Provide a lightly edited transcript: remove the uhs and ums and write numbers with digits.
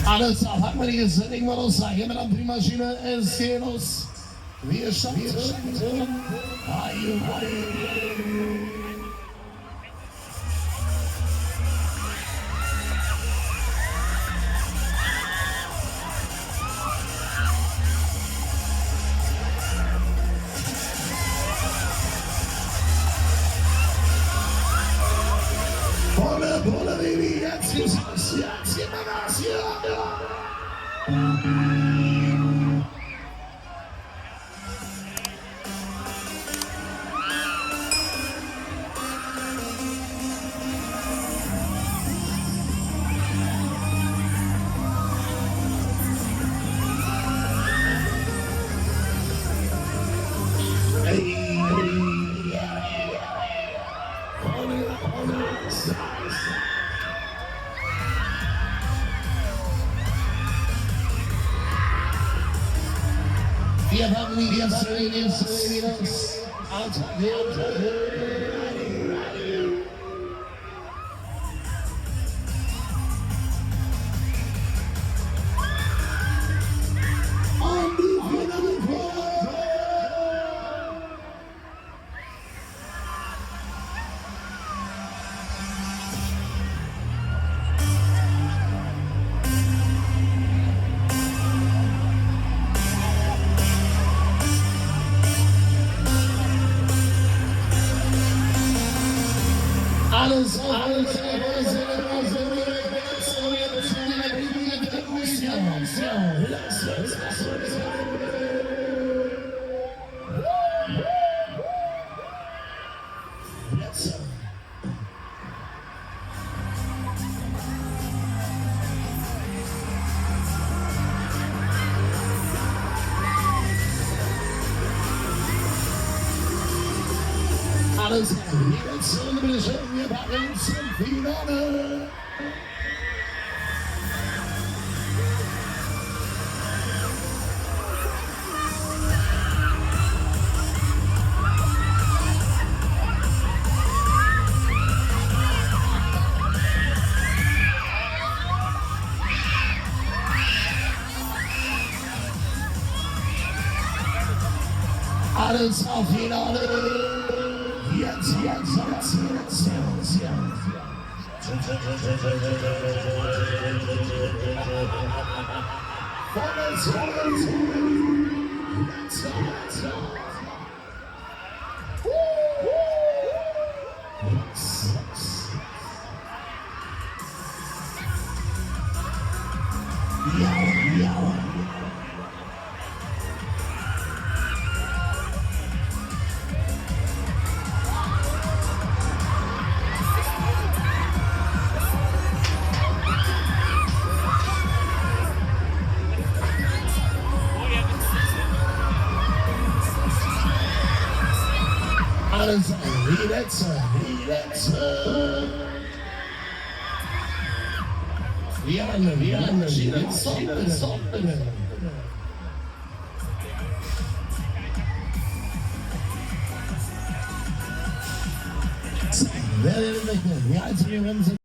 Alles, auf harmoniges Setting, mal los, hier mit der Maschine, es geht los. Wir starten. Volle, Baby, jetzt geht's los, jetzt geht mal Gas, ja. Wir haben die alles. Alles, bitte schön, wir packen zum Finale. Alles auf Finale. Jetzt. Alles, die letzte. Wir haben Stopp. Zeig, wer will möchte, wir als wir sind.